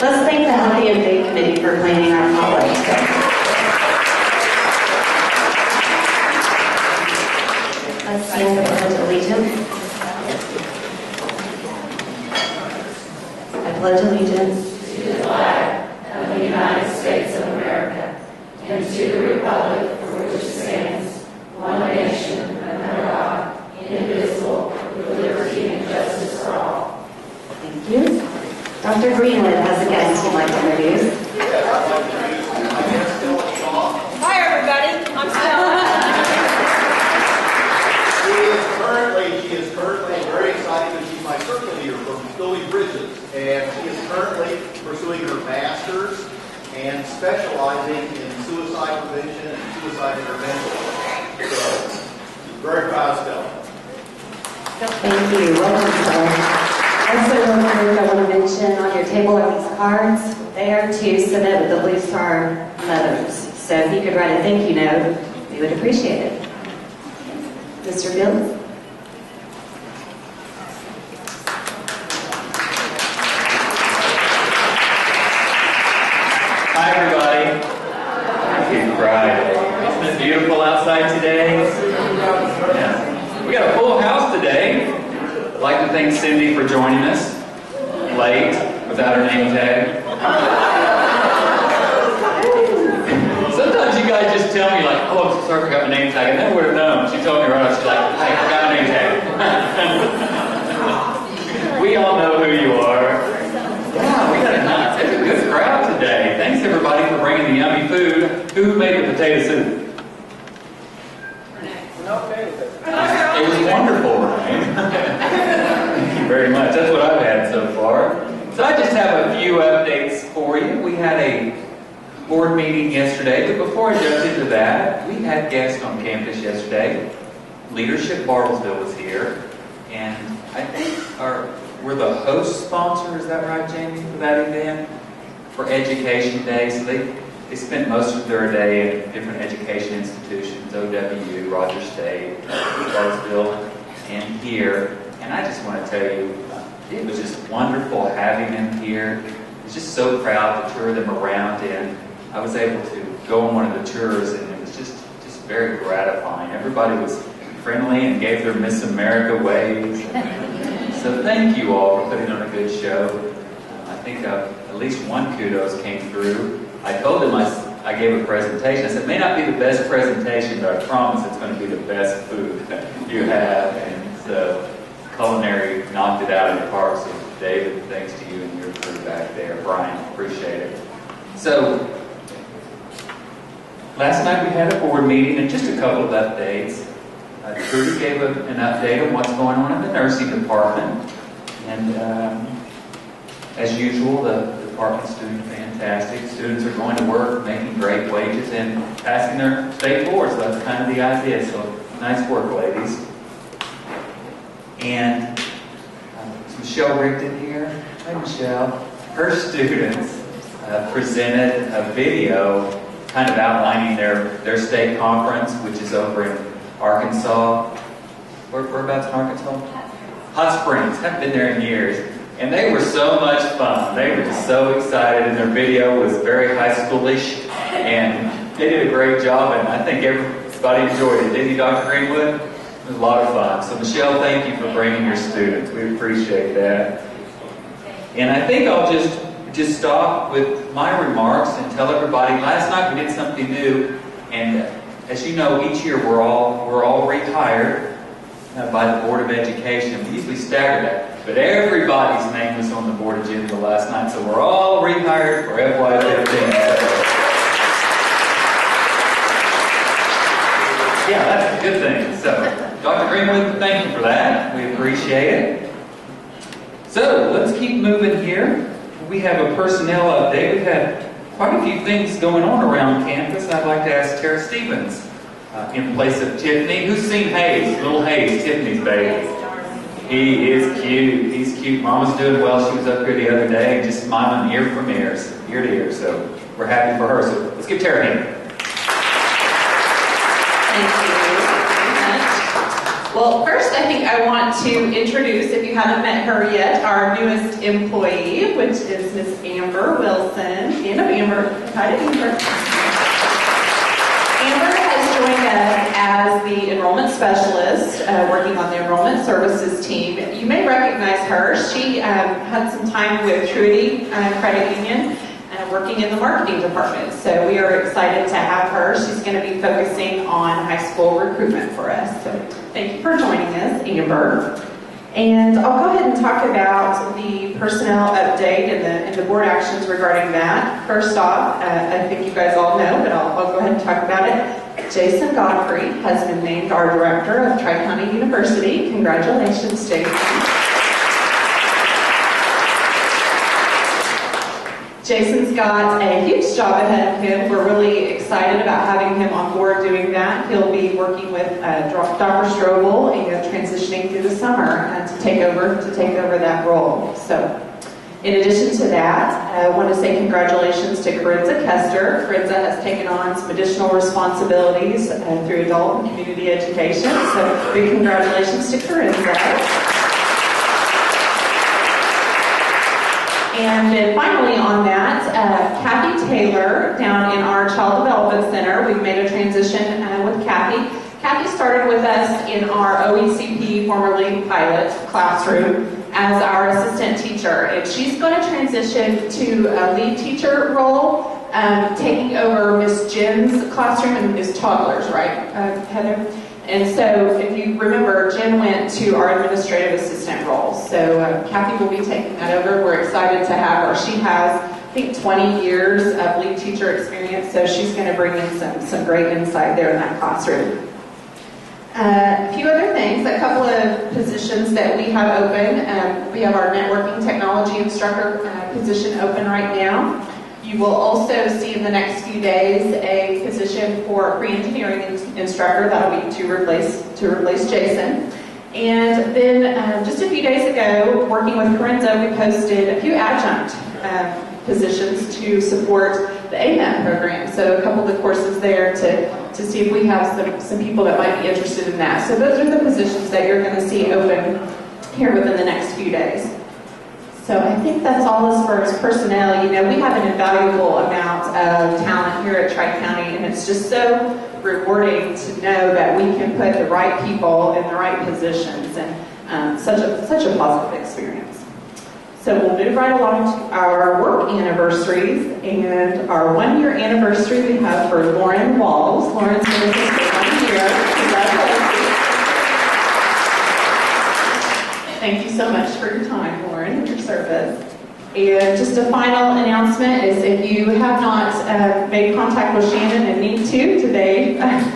Let's thank the Healthy and Faith Committee for planning our college. Let's stand the Pledge of Allegiance. I pledge allegiance to the flag of the United States of America and to the republic for which it stands, one nation, under God, indivisible, with liberty and justice for all. Thank you. Dr. Greenwood has a guest he'd like to introduce. Hi, everybody. I'm Stella. She is currently very excited that she's my circle leader from Philly Bridges, and she is currently pursuing her master's and specializing in suicide prevention and suicide intervention. So, very proud of Stella. Thank you. Welcome, Stella. Also, real quick, I want to mention on your table are these cards. They are to submit with the Blue Star Mothers. So if you could write a thank you note, we would appreciate it. Mr. Fields? Hi, everybody. Happy Friday. Isn't it beautiful outside today? Yeah. We got a full house today. I'd like to thank Cindy for joining us late without her name tag. Sometimes you guys just tell me, like, oh, I'm so sorry I forgot my name tag. I never would have known. She told me right off. She's like, hey, I forgot my name tag. We all know who you are. Yeah, we got it's a good crowd today. Thanks everybody for bringing the yummy food. Who made the potato soup? It was wonderful, right? Thank you very much. That's what I've had so far. So I just have a few updates for you. We had a board meeting yesterday, but before I jumped into that, we had guests on campus yesterday. Leadership Bartlesville was here, and I think we're the host sponsor, is that right, Jamie, for that event? For Education Day. So they spent most of their day in different education institutions, OWU, Rogers State, Bartlesville, and here. And I just want to tell you, it was just wonderful having them here. I was just so proud to tour them around, and I was able to go on one of the tours, and it was just very gratifying. Everybody was friendly and gave their Miss America waves. So thank you all for putting on a good show. I think at least one kudos came through. I told them I gave a presentation. I said, it may not be the best presentation, but I promise it's going to be the best food you have. And so culinary knocked it out of the park. So David, thanks to you and your crew back there. Brian, appreciate it. So last night we had a board meeting and just a couple of updates. Trudy gave an update on what's going on in the nursing department. And as usual, the department's doing fantastic. Students are going to work, making great wages, and passing their state boards. So that's kind of the idea. So nice work, ladies. And is Michelle Rigdon here? Hi, Michelle. Her students presented a video kind of outlining their state conference, which is over in Arkansas. Whereabouts in Arkansas? Hot Springs. Haven't been there in years. And they were so much fun. They were just so excited, and their video was very high schoolish, and they did a great job, and I think everybody enjoyed it. Didn't you, Dr. Greenwood? It was a lot of fun. So Michelle, thank you for bringing your students. We appreciate that. And I think I'll just stop with my remarks and tell everybody, last night we did something new, and as you know, each year we're all rehired by the Board of Education. We usually stagger that. But everybody's name was on the board agenda last night, so we're all rehired for FY15. Yeah, that's a good thing. So, Dr. Greenwood, thank you for that. We appreciate it. So, let's keep moving here. We have a personnel update. We've had quite a few things going on around campus. I'd like to ask Tara Stevens in place of Tiffany. Who's seen Hayes? Little Hayes, Tiffany's baby. He is cute. He's cute. Mama's doing well. She was up here the other day and just smiling ear to ear. So we're happy for her. So let's give Tara a hand. Thank you very much. Well, first, I think I want to introduce, if you haven't met her yet, our newest employee, which is Miss Amber Wilson. Stand up, Amber. Hi to Amber. Amber has joined us as the enrollment specialist, working on the enrollment services team. You may recognize her. She had some time with Truity Credit Union, working in the marketing department. So we are excited to have her. She's going to be focusing on high school recruitment for us. So thank you for joining us, Amber. And I'll go ahead and talk about the personnel update and the board actions regarding that. First off, I think you guys all know, but I'll go ahead and talk about it. Jason Godfrey has been named our director of Tri-County University. Congratulations, Jason. Jason's got a huge job ahead of him. We're really excited about having him on board doing that. He'll be working with Dr. Strobel and transitioning through the summer to take over that role. So, in addition to that, I want to say congratulations to Corinza Kester. Corinza has taken on some additional responsibilities through adult and community education. So, big congratulations to Corinza. And then finally on that, Kathy Taylor down in our Child Development Center. We've made a transition with Kathy. Kathy started with us in our OECP, formerly pilot classroom, as our assistant teacher. And she's going to transition to a lead teacher role, taking over Miss Jen's classroom and Miss Toddler's, right, Heather? And so, if you remember, Jen went to our administrative assistant role. So, Kathy will be taking that over. We're excited to have her. She has, I think, 20 years of lead teacher experience, so she's going to bring in some great insight there in that classroom. A few other things, a couple of positions that we have open. We have our networking technology instructor position open right now. You will also see in the next few days a position for pre-engineering instructor. That'll be to replace Jason. And then just a few days ago, working with Corinza, we posted a few adjunct positions to support the AMET program. So a couple of the courses there to see if we have some people that might be interested in that. So those are the positions that you're going to see open here within the next few days. So I think that's all as far as personnel. You know, we have an invaluable amount of talent here at Tri-County, and it's just so rewarding to know that we can put the right people in the right positions, and such a positive experience. So we'll move right along to our work anniversaries, and our 1-year anniversary we have for Lauren Walls. Lauren's been with us for 1 year. Congratulations. Thank you so much for your time, Lauren, and your service. And just a final announcement is if you have not made contact with Shannon and need to today,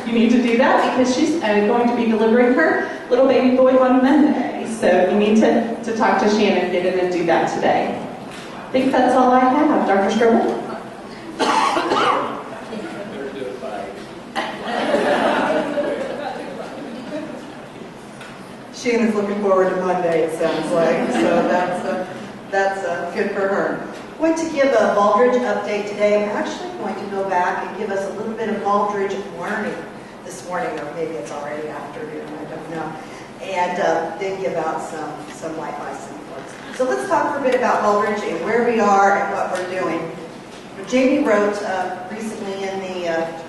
you need to do that because she's going to be delivering her little baby boy on Monday. So you need to talk to Shannon, get in and do that today. I think that's all I have. Dr. Strobel? Shannon's looking forward to Monday, it sounds like, so that's good for her. I'm going to give a Baldridge update today. I'm actually going to go back and give us a little bit of Baldridge learning this morning, or maybe it's already afternoon, I don't know, and then give out some life lesson books. So let's talk for a bit about Baldridge and where we are and what we're doing. Jamie wrote recently in the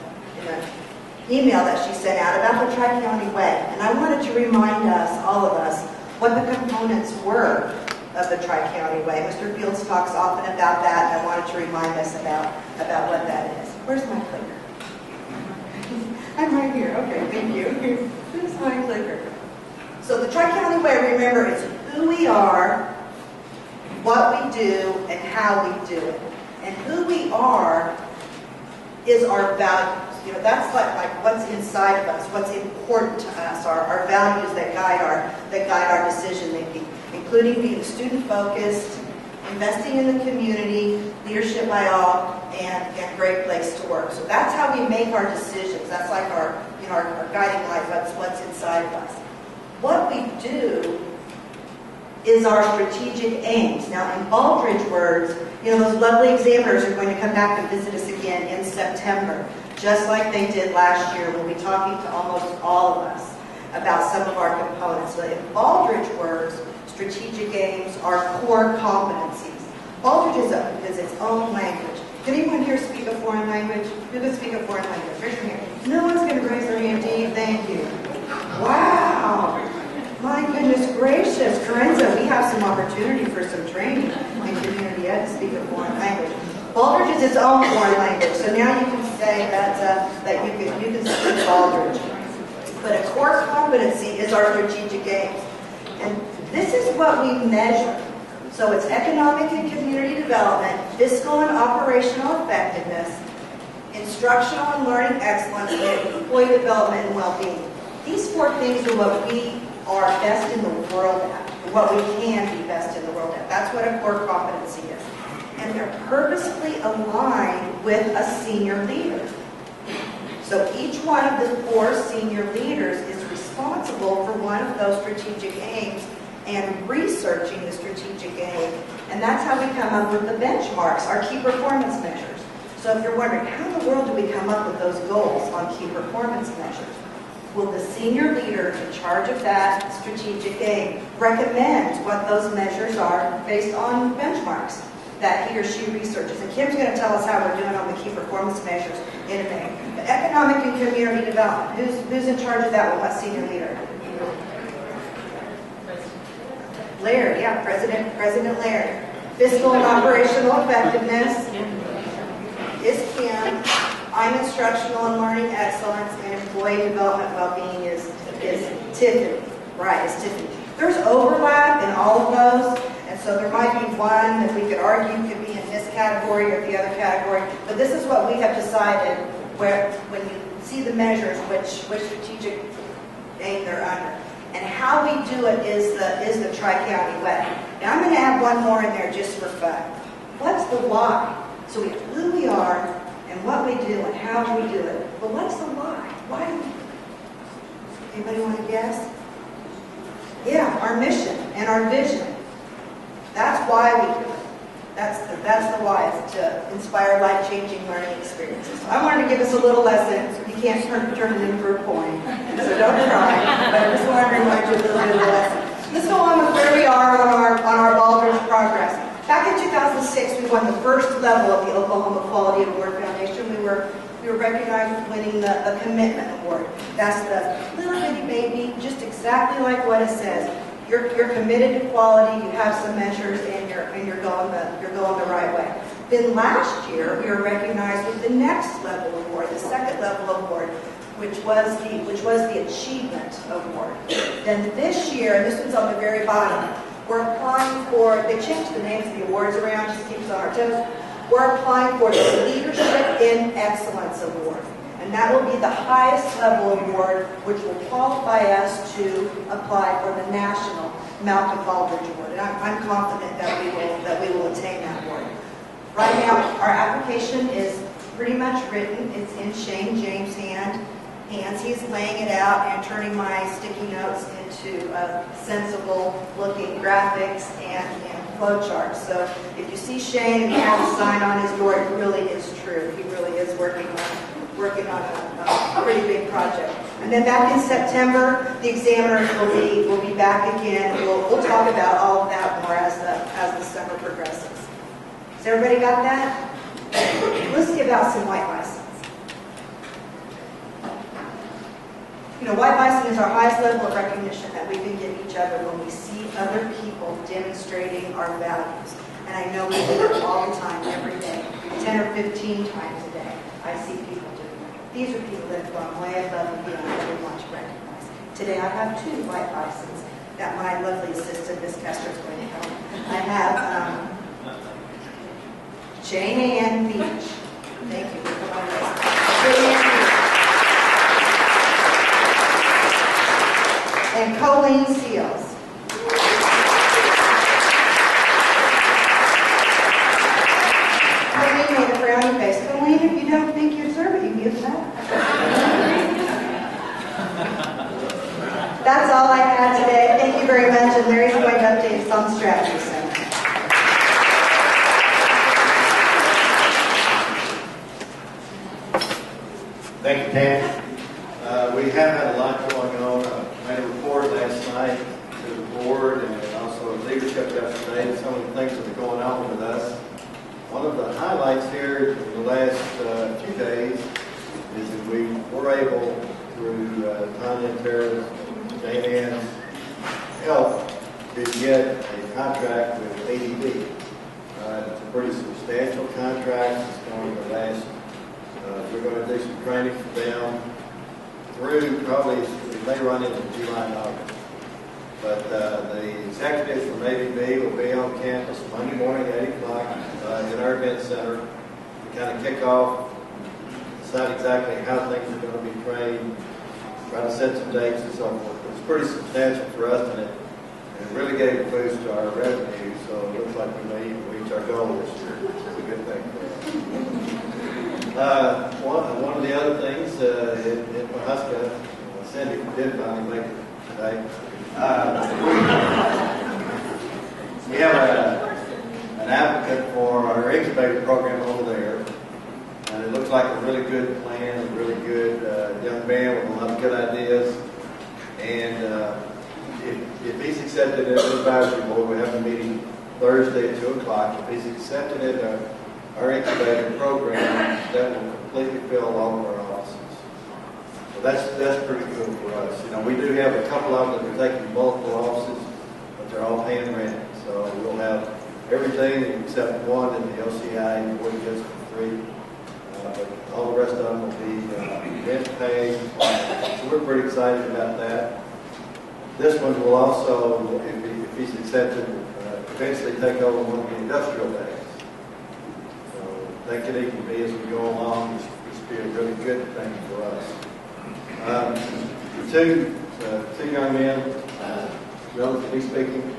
email that she sent out about the Tri-County Way, and I wanted to remind us, all of us, what the components were of the Tri-County Way. Mr. Fields talks often about that, and I wanted to remind us about what that is. Where's my clicker? I'm right here. Okay, thank you. Here's my clicker. So the Tri-County Way, remember, is who we are, what we do, and how we do it. And who we are is our values. You know, that's like what's inside of us, what's important to us, our values that guide our decision making, including being student focused, investing in the community, leadership by all, and great place to work. So that's how we make our decisions. That's like our guiding light. That's what's inside of us. What we do is our strategic aims. Now, in Baldridge words, those lovely examiners are going to come back and visit us again in September, just like they did last year. We'll be talking to almost all of us about some of our components. So in Baldrige words, strategic aims are core competencies. Baldrige is its own language. Can anyone here speak a foreign language? Who can speak a foreign language? Raise your hand. No one's going to raise their hand. Dee, thank you. Wow. My goodness gracious. Corenza, we have some opportunity for some training in community ed to speak a foreign language. Baldrige is its own foreign language, so now you can say that you can speak Baldrige. But a core competency is our strategic aims. And this is what we measure. So it's economic and community development, fiscal and operational effectiveness, instructional and learning excellence, and employee development and well-being. These 4 things are what we are best in the world at, what we can be best in the world at. That's what a core competency is. And they're purposefully aligned with a senior leader. So each one of the 4 senior leaders is responsible for one of those strategic aims and researching the strategic aim. And that's how we come up with the benchmarks, our key performance measures. So if you're wondering, how in the world do we come up with those goals on key performance measures? Well, the senior leader in charge of that strategic aim recommends what those measures are based on benchmarks that he or she researches. And Kim's going to tell us how we're doing on the key performance measures in a minute. The economic and community development, who's in charge of that one? What senior leader? Larry, yeah, President Larry. Fiscal and operational effectiveness is Kim. I'm instructional and learning excellence, and employee development well-being is Tiffany. Right, is Tiffany. There's overlap in all of those, and so there might be one that we could argue could be in this category or the other category, but this is what we have decided where, when you see the measures, which strategic aim they're under. And how we do it is the Tri-County way. Now I'm going to add one more in there just for fun. What's the why? So we have who we are and what we do and how we do it. But what's the why? Why do we? Anybody want to guess? Yeah, our mission and our vision. That's why we do it. That's the why, is to inspire life-changing learning experiences. So I wanted to give us a little lesson. You can't turn it in for a point, so don't try. But I just wanted to remind you a little bit of the lesson. Let's go on with where we are on our Baldrige progress. Back in 2006, we won the first level of the Oklahoma Quality Award Foundation. We were recognized with winning the Commitment Award. That's the little bitty baby, just exactly like what it says. You're committed to quality, you have some measures, and you're going the right way. Then last year, we were recognized with the next level award, the second level award, which was the Achievement Award. Then this year, and this one's on the very bottom, we're applying for, they changed the names of the awards around, just to keep us on our toes. We're applying for the Leadership in Excellence Award. And that will be the highest level award, which will qualify us to apply for the National Malcolm Baldrige Award. And I'm confident that we will attain that award. Right now, our application is pretty much written. It's in Shane James' hands. He's laying it out and turning my sticky notes into sensible-looking graphics and flowcharts. So if you see Shane and he has a sign on his door, it really is true. He really is working on a pretty big project. And then back in September, the examiners will be back again. We'll talk about all of that more as the summer progresses. Has everybody got that? Let's give out some white license. You know, white bison is our highest level of recognition that we can give each other when we see other people demonstrating our values. And I know we do it all the time, every day, 10 or 15 times a day. I see people doing that. These are people that have gone way above and beyond what we want to recognize. Today I have 2 white bisons that my lovely assistant, Miss Kester, is going to help. I have Jane Ann Beach. Thank you for coming on. Jane Ann Beach. And Colleen Seals. Colleen made a frowny face. Colleen, if you don't think you deserve it, you can give it back. That's all I had today. Thank you very much. And Larry's going to update us on the Strategy Center. Thank you, Pam. We have had a lot going on. one of the highlights here in the last few days is that we were able, through Tanya and Tara's, Jane Ann's help, to get a contract with ADB. It's a pretty substantial contract. It's going to last, we're going to do some training for them through probably, it may run into July and August. But the executives from ADB will be on campus Monday morning at 8 o'clock in our event center to kind of kick off, decide exactly how things are going to be trained, try to set some dates and so forth. It's pretty substantial for us, and it really gave a boost to our revenue, so it looks like we may even reach our goal this year. It's a good thing for us. One of the other things in Pahuska, Cindy did finally make it today. We have an applicant for our incubator program over there, and it looks like a really good plan, a really good young man with a lot of good ideas. And if he's accepted at the advisory board, we have a meeting Thursday at 2 o'clock. If he's accepted at our incubator program, that will completely fill all of our offices. So that's pretty cool for us. You know, we do have a couple of them that are taking multiple offices, but they're all paying rent. So we'll have everything except one that the LCI board gets for free. But all the rest of them will be rent paid. So we're pretty excited about that. This one will also, if he's accepted, eventually take over one of the industrial days. So that could even be as we go along. This would be a really good thing for us. Two young men, relatively speaking,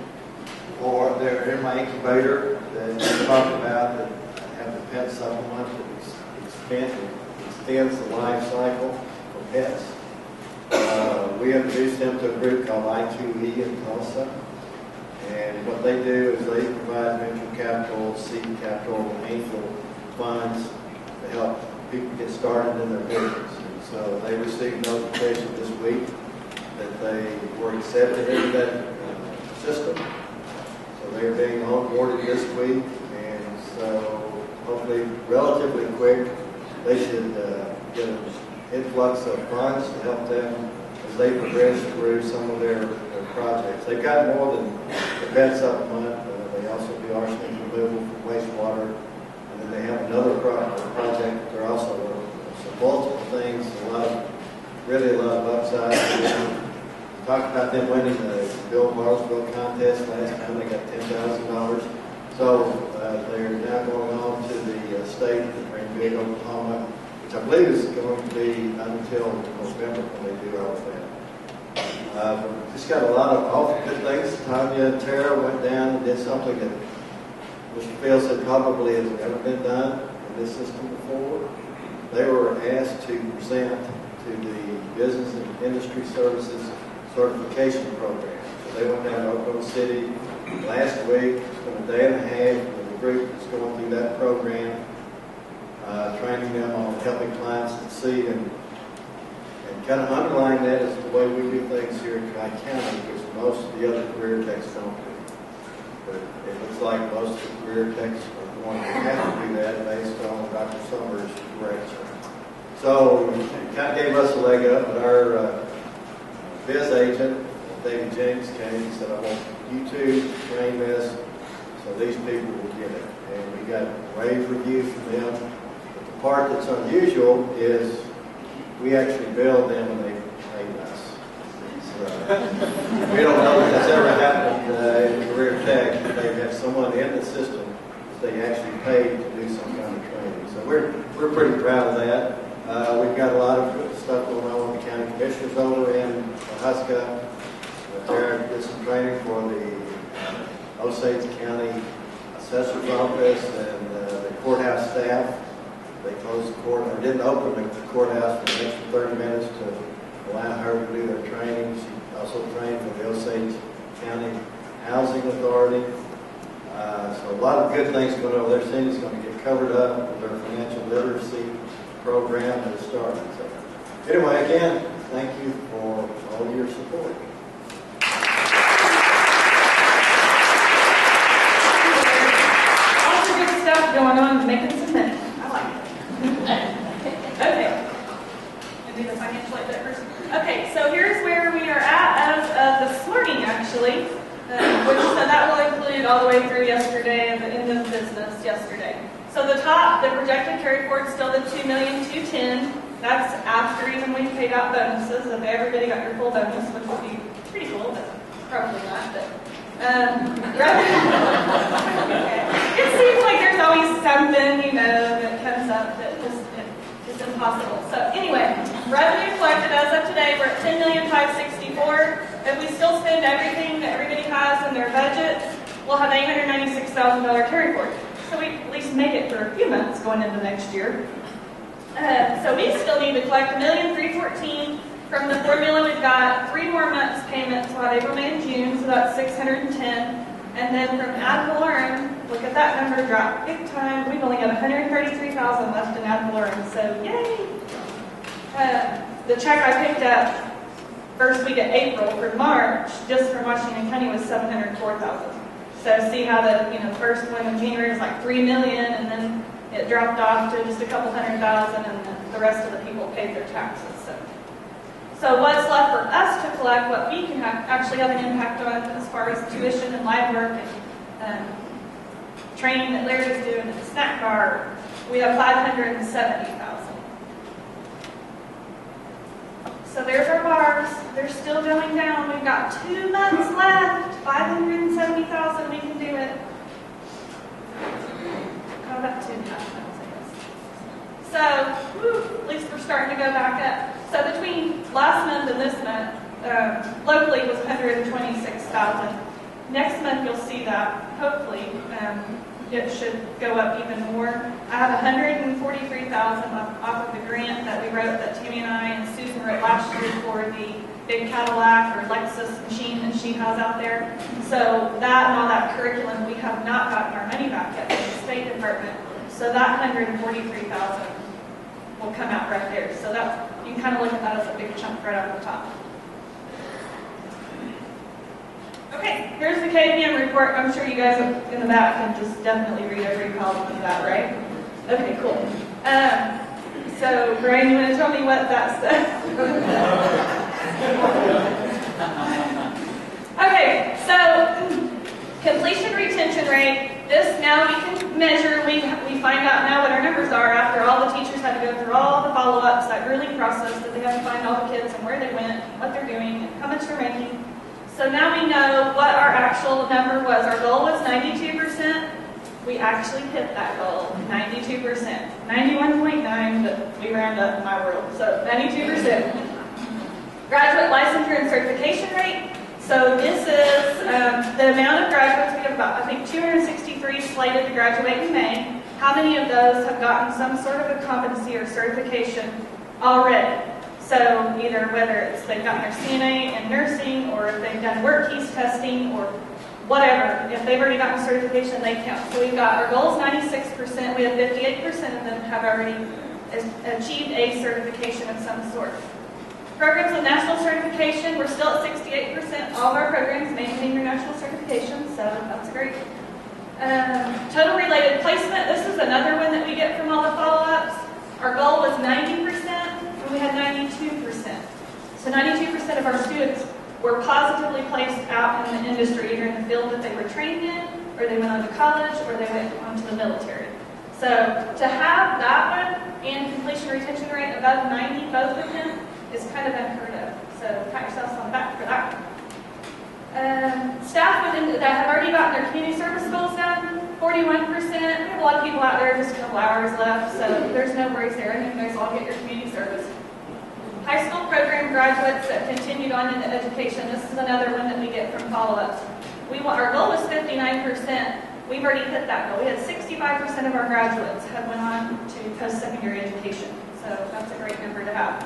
they're in my incubator that we talked about that have the pet supplement that extends the life cycle for pets. We introduced them to a group called I2E in Tulsa. And what they do is they provide venture capital, seed capital, and angel funds to help people get started in their business. And so they received notification this week that they were accepted into that system. So they are being onboarded this week. And so hopefully relatively quick, they should get an influx of funds to help them as they progress through some of their projects. They've got more than the bed supplement. They also do arsenic removal for wastewater. And then they have another project that they're also working on. So multiple things, really a lot of upside for them. We talked about them winning the Bill Marsville contest last time. They got $10,000. So they're now going on to the state of Greenville, Oklahoma, which I believe is going to be until November when they do all of that. Just got a lot of awful good things. Tanya and Tara went down and did something that Mr. Field said probably has never been done in this system before. They were asked to present to the Business and Industry Services Certification Program. So they went down to Oklahoma City last week, spent a day and a half with a group that's going through that program, training them on helping clients succeed, and kind of underlying that is the way we do things here in Tri-County, which most of the other career techs don't do. But it looks like most of the career techs are going to have to do that based on Dr. Summers' direction. So it kind of gave us a leg up, but our biz agent, David James, came and said, I want you to train this so these people will get it. And we got rave reviews from them. But the part that's unusual is we actually billed them and they paid us. We don't know if that's ever happened in career tech. They have someone in the system that they actually paid to do some kind of training. So we're pretty proud of that. We've got a lot of good stuff going on with the county commissioners over in Pahuska. Tara did some training for the Osage County Assessor's Office and the courthouse staff. They closed the court, or didn't open the courthouse for the extra 30 minutes to allow her to do their training. She also trained for the Osage County Housing Authority. So a lot of good things going on there. Cindy's going to get covered up with their financial literacy program that is starting. So anyway, again, thank you for all your support. Lots of good stuff going on and making some money. I like it. Okay. And do the financial aid first. Okay, so here's where we are at as of this morning, actually, which so that will include all the way through yesterday and the end of business yesterday. So the top, the projected carry forward is still the $2,210,000. That's after even we paid out bonuses. If everybody got your full bonus, which would be pretty cool, but probably not. But it seems like there's always something, that comes up that just it's impossible. So anyway, revenue collected as of today, we're at $10,564,000. If we still spend everything that everybody has in their budget, we'll have $896,000 carry forward. So we at least make it for a few months going into next year. So we still need to collect $1,314,000 from the formula. We've got 3 more months payments. We'll have April, May, and June, so that's $610,000. And then from ad valorem, look at that number drop big time. We've only got $133,000 left in ad valorem, so yay! The check I picked up first week of April for March, just from Washington County, was $704,000. So see how the first one in January was like $3 million, and then it dropped off to just a couple $100,000, and then the rest of the people paid their taxes. So what's left for us to collect, what we can actually have an impact on as far as tuition and lab work and training that Larry's doing at the snack bar, we have $570,000. So there's our bars. They're still going down. We've got 2 months left. $570,000. We can do it. How about 2.5 months, I guess. So at least we're starting to go back up. So between last month and this month, locally it was $126,000. Next month you'll see that. Hopefully it should go up even more. I have $143,000 off of the grant that we wrote, that Tammy and I and Susan wrote last year for the big Cadillac or Lexus machine that she has out there. So that and all that curriculum, we have not gotten our money back yet from the State Department. So that $143,000 will come out right there. So that you can kind of look at that as a big chunk right off the top. Okay, here's the KVM report. I'm sure you guys in the back can just definitely read every column of that, right? Okay, cool. So, Brian, you want to tell me what that says? Okay, so completion retention rate. This now we can measure. We find out now what our numbers are after all the teachers had to go through all the follow-ups, that grueling process that they have to find all the kids and where they went, what they're doing, and how much they're making. So now we know what our actual number was. Our goal was 92%. We actually hit that goal, 92%. 91.9, but we round up in my world, so 92%. Graduate licensure and certification rate. So this is the amount of graduates. We have about, I think, 263 slated to graduate in May. How many of those have gotten some sort of a competency or certification already? So either whether it's they've gotten their CNA in nursing, or if they've done work keys testing, or whatever. If they've already gotten certification, they count. So we've got, our goal is 96%. We have 58% of them have already achieved a certification of some sort. Programs with national certification, we're still at 68%. All of our programs maintain their national certification, so that's great. Total related placement, this is another one that we get from all the follow-ups. Our goal was 90%, and we had 92%. So 92% of our students were positively placed out in the industry, either in the field that they were trained in, or they went on to college, or they went on to the military. So to have that one and completion retention rate above 90, both of them, is kind of unheard of. So pat yourselves on the back for that. Staff that have already gotten their community service goals done, 41%. We have a lot of people out there, just a couple hours left, so there's no worries there. I think you guys all get your community service. High school program graduates that continued on into education. This is another one that we get from follow-ups. Our goal was 59%. We've already hit that goal. We had 65% of our graduates have went on to post-secondary education. So that's a great number to have.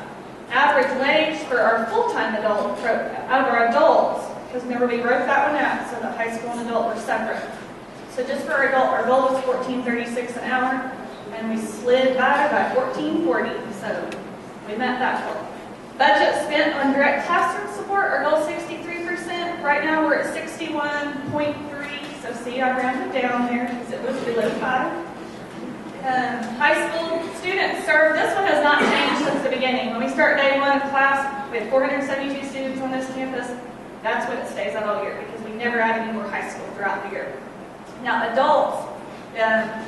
Average wage for our full-time adult, out of our adults, because remember we broke that one out so that high school and adult were separate. So just for our adult, our goal was $14.36 an hour, and we slid by $14.40. So we met that goal. Budget spent on direct classroom support, our goal is 63%. Right now we're at 61.3. So see, I rounded down there because it was below 5. High school students served. This one has not changed since the beginning. When we start day one of class, we have 472 students on this campus. That's what it stays at all year because we never add any more high school throughout the year. Now, adults,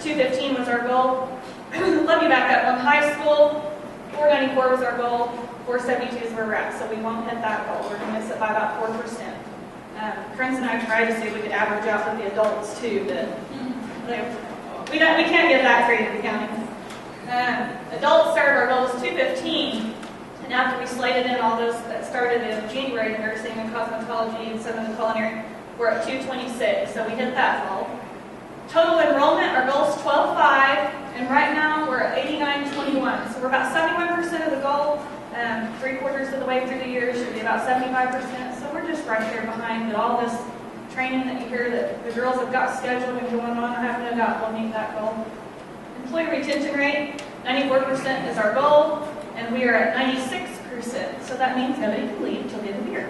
215 was our goal. Let me back up. On high school, 494 was our goal. 472 is where we're at, so we won't hit that goal. We're going to miss it by about 4%. Prince and I tried to see if we could average out with the adults too, but we can't get that creative accounting. Adults served, our goal was 215, and after we slated in all those that started in January, nursing and cosmetology and some of the culinary, we're at 226, so we hit that goal. Total enrollment, our goal is 12.5, and right now we're at 89.21, so we're about 71% of the goal. 3/4 of the way through the year should be about 75%, so we're just right there behind. But all this training that you hear that the girls have got scheduled and going on, I have no doubt we'll meet that goal. Employee retention rate, 94% is our goal, and we are at 96%, so that means nobody can leave until the end of the year.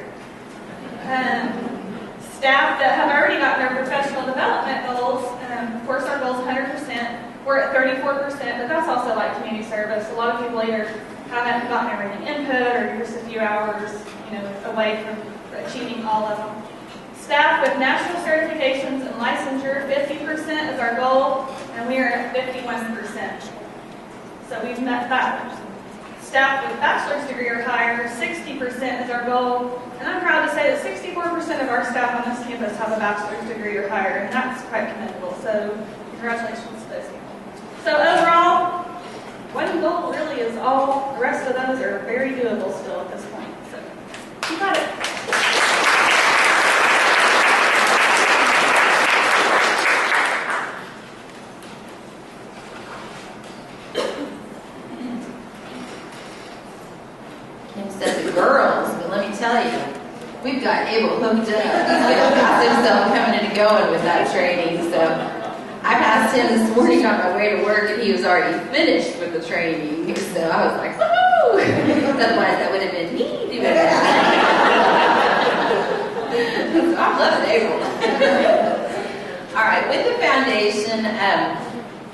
Staff that have already gotten their professional development goals, of course our goal is 100%, we're at 34%, but that's also like community service. A lot of people either haven't gotten everything input or you're just a few hours away from achieving all of them. Staff with national certifications and licensure, 50% is our goal, and we are at 51%. So we've met that. Staff with bachelor's degree or higher, 60% is our goal, and I'm proud to say that 64% of our staff on this campus have a bachelor's degree or higher, and that's quite commendable. So congratulations to those people. So overall, one goal really is all. The rest of those are very doable still at this point. So you got it. Kim said the girls, but let me tell you, we've got Abel hooked up. He's got himself coming and going with that training. So I passed him this morning on my way to work, and he was already finished with the training. So I was like, woohoo! Otherwise, that would have been me doing that. I'm loving April. All right, with the foundation,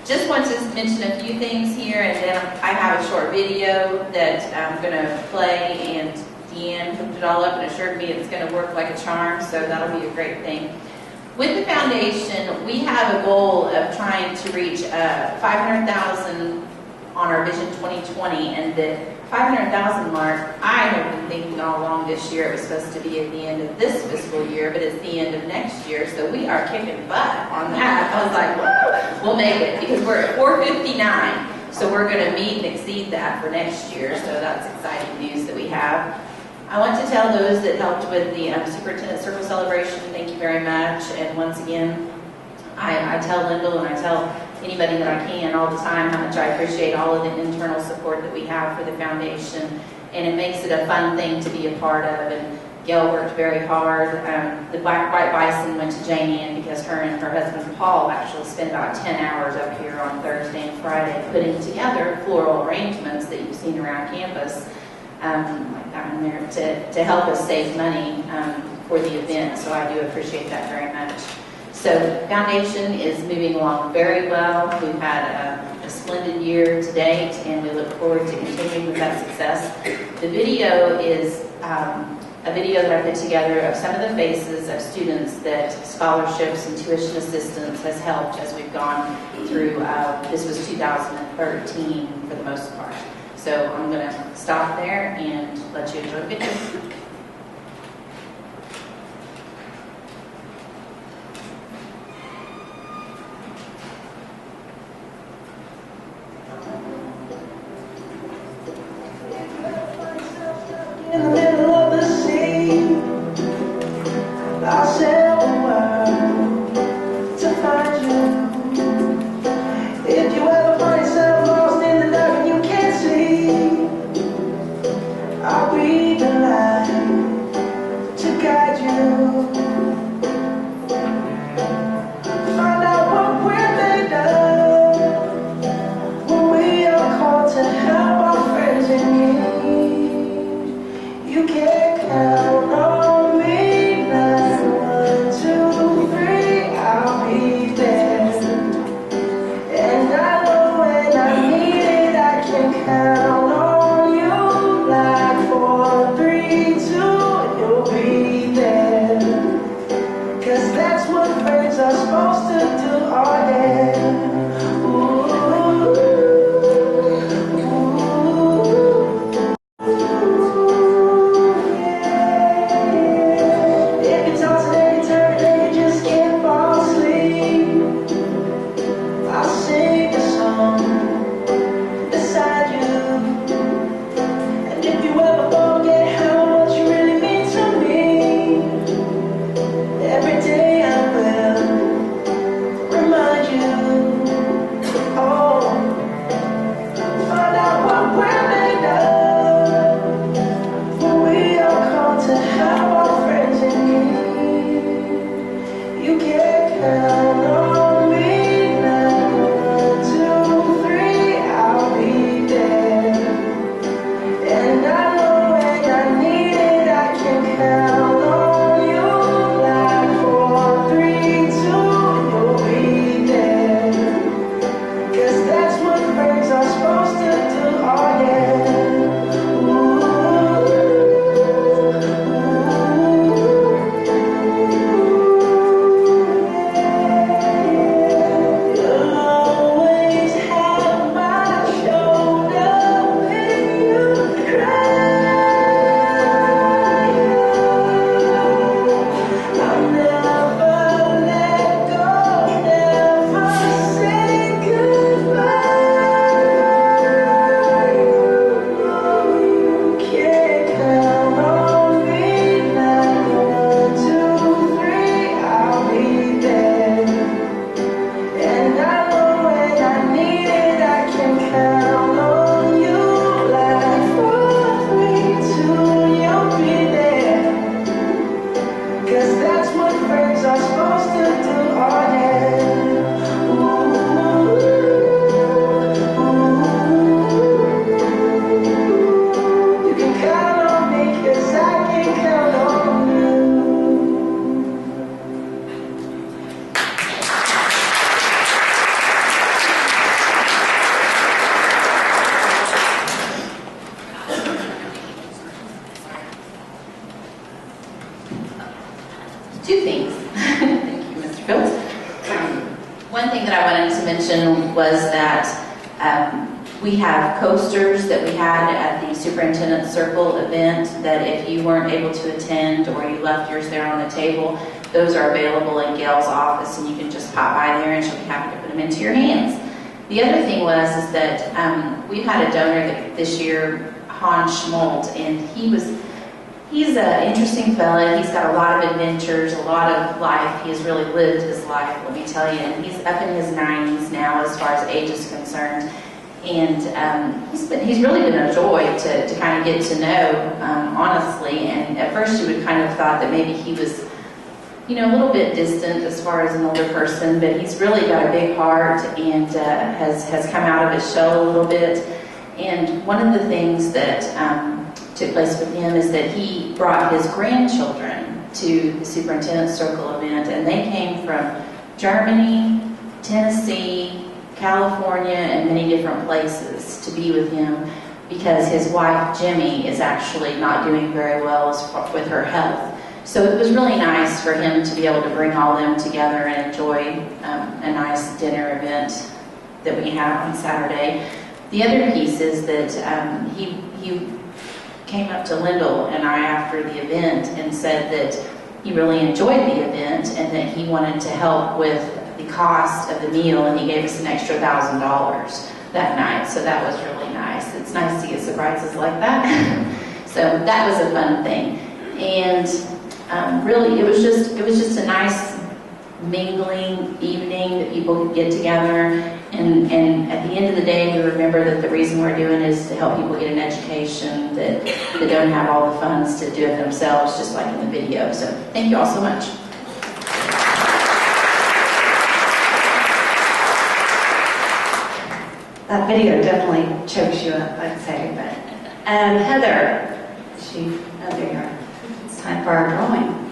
just want to mention a few things here, and then I have a short video that I'm going to play, and Deanne hooked it all up and assured me it's going to work like a charm, so that'll be a great thing. With the foundation, we have a goal of trying to reach 500,000 on our Vision 2020, and the 500,000 mark, I have been thinking all along this year it was supposed to be at the end of this fiscal year, but it's the end of next year, so we are kicking butt on that. I was like, woo, we'll make it, because we're at 459, so we're going to meet and exceed that for next year, so that's exciting news that we have. I want to tell those that helped with the Superintendent Circle Celebration, thank you very much. And once again, I tell Lyndall and I tell anybody that I can all the time how much I appreciate all of the internal support that we have for the foundation. And it makes it a fun thing to be a part of. And Gail worked very hard. The White Bison went to Jane Ann because her and her husband Paul actually spent about 10 hours up here on Thursday and Friday putting together floral arrangements that you've seen around campus. Down there to help us save money for the event, so I do appreciate that very much. So the foundation is moving along very well. We've had a splendid year to date, and we look forward to continuing with that success. The video is a video that I put together of some of the faces of students that scholarships and tuition assistance has helped as we've gone through, this was 2013 for the most part. So I'm going to stop there and let you enjoy the video. In the middle of the sea, I'll sail the world to find you. If you ever find yourself lost in the dark and you can't see, I'll be the light. count on you like 4, 3, 2, and you'll be there. 'Cause that's what friends are supposed to do, oh yeah. Ooh, yeah. If you toss it and you turn it and you just can't fall asleep, I'll sing a song beside you. And if you ever forget how much you really mean to me, every day I will remind you. Oh, find out what we're made of, for we are called to have our friends in need. You can count on me now. 1, 2, 3, I'll be there. And I know when I need it, I can count on you like 4, 3, 2, you'll be there. 'Cause that's what friends are supposed to do, oh yeah. Ooh, you'll always have my shoulder when you cry. I'll never let go, never say goodbye. You can count on me like 1, 2, 3, I'll be there. And I know when I need it, I can count on you like 4, 3, 2, you'll be there. 'Cause that's what friends are supposed to do, oh yeah. Ooh, you can count on me 'cause I can count on you. Two things. Thank you, Mr. Fields. One thing that I wanted to mention was that we have coasters that we had at the Superintendent Circle event that if you weren't able to attend or you left yours there on the table, those are available in Gail's office and you can just pop by there and she'll be happy to put them into your hands. The other thing is that we've had a donor this year, Han Schmolt, and he's an interesting fella. He's got a lot of adventures, a lot of life. He has really lived his life, let me tell you. And he's up in his 90s now as far as age is concerned. And he's really been a joy to kind of get to know, honestly. And at first you would kind of thought that maybe he was, a little bit distant as far as an older person, but he's really got a big heart and has come out of his shell a little bit. And one of the things that took place with him is that he brought his grandchildren to the Superintendent Circle event, and they came from Germany, Tennessee, California, and many different places to be with him because his wife, Jimmy, is actually not doing very well with her health. So it was really nice for him to be able to bring all of them together and enjoy a nice dinner event that we had on Saturday. The other piece is that he came up to Lyndall and I after the event and said that he really enjoyed the event and that he wanted to help with the cost of the meal, and he gave us an extra $1,000 that night. So that was really nice. It's nice to get surprises like that. So that was a fun thing. And really, it was just a nice mingling evening that people could get together. And at the end of the day, we remember that the reason we're doing it is to help people get an education that don't have all the funds to do it themselves, just like in the video. So thank you all so much. That video definitely chokes you up, I'd say. But Heather, there you are. It's time for our drawing.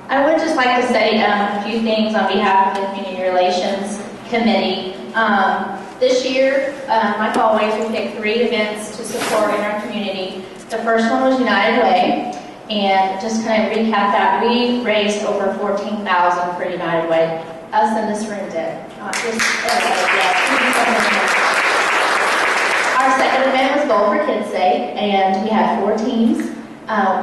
I would just like to say a few things on behalf of the Community Relations Committee. This year, like always, we picked 3 events to support in our community. The first one was United Way, and just kind of recap that, we raised over $14,000 for United Way. Us in this room did, not just everybody. Yes. Our second event was Goal for Kids' Day, and we had 4 teams.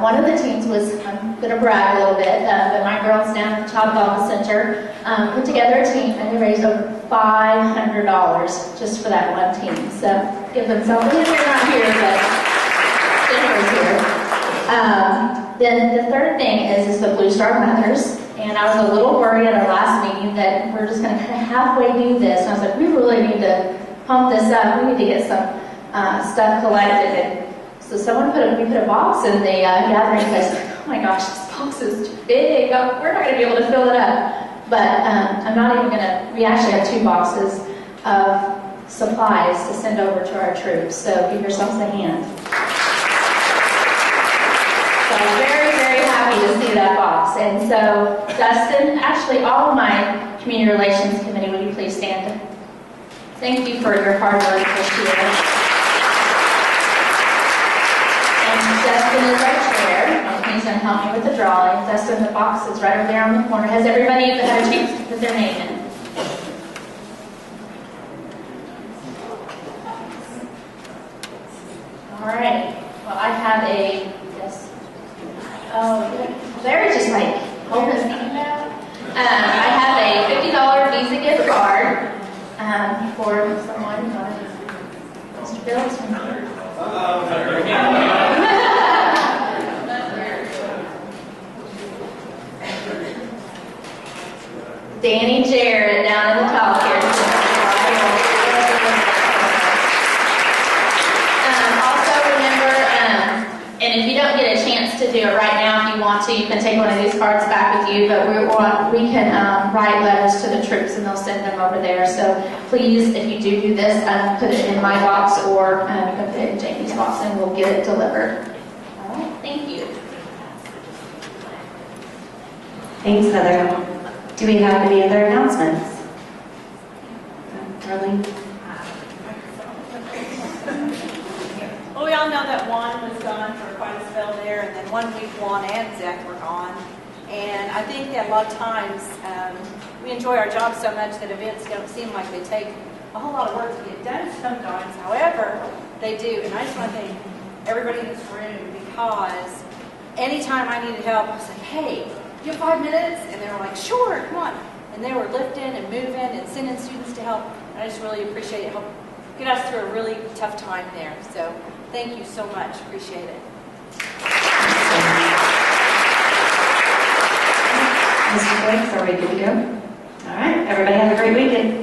One of the teams was, I'm going to brag a little bit, but my girls down at the Child Development Center put together a team, and they raised over $500 just for that one team. So give them something. They're not here, but Jennifer's here. Then the third thing is the Blue Star Mothers. And I was a little worried at our last meeting that we're just going to kind of halfway do this. And I was like, we really need to pump this up. We need to get some stuff collected. And so we put a box in the gathering place. Oh my gosh, this box is too big. We're not going to be able to fill it up. But I'm not even going to, we actually have 2 boxes of supplies to send over to our troops. So give yourselves a hand. So I'm very, very happy to see that box. And so, Dustin, actually all of my Community Relations Committee, would you please stand? Thank you for your hard work this year. And Dustin is our chair, and he's going to help me with the drawing. Dustin, the box is right over there on the corner. Has everybody had a chance to put their name in? All right. Well, I have a, yes. Oh, Larry just like holding his hand out. I have a $50 Visa gift card for someone. Mr. Bills from here. Danny Jarrett down in the top here. Also remember, and if you don't get a chance to do it right now, if you want to, you can take one of these cards back with you, but we can write letters to the troops and they'll send them over there. So please, if you do this, put it in my box or you can put it in Jamie's box and we'll get it delivered. All right, thank you. Thanks, Heather. Do we have any other announcements? Darlene? Well, we all know that Juan was gone for quite a spell there, and then 1 week Juan and Zach were gone. And I think that a lot of times we enjoy our job so much that events don't seem like they take a whole lot of work to get done sometimes. However, they do. And I just want to thank everybody in this room because anytime I needed help, I was like, hey, you have 5 minutes? And they were like, sure, come on. And they were lifting and moving and sending students to help. And I just really appreciate it. Help get us through a really tough time there. So thank you so much. Appreciate it. Mr. Blake, are we good to go? All right. Everybody have a great weekend.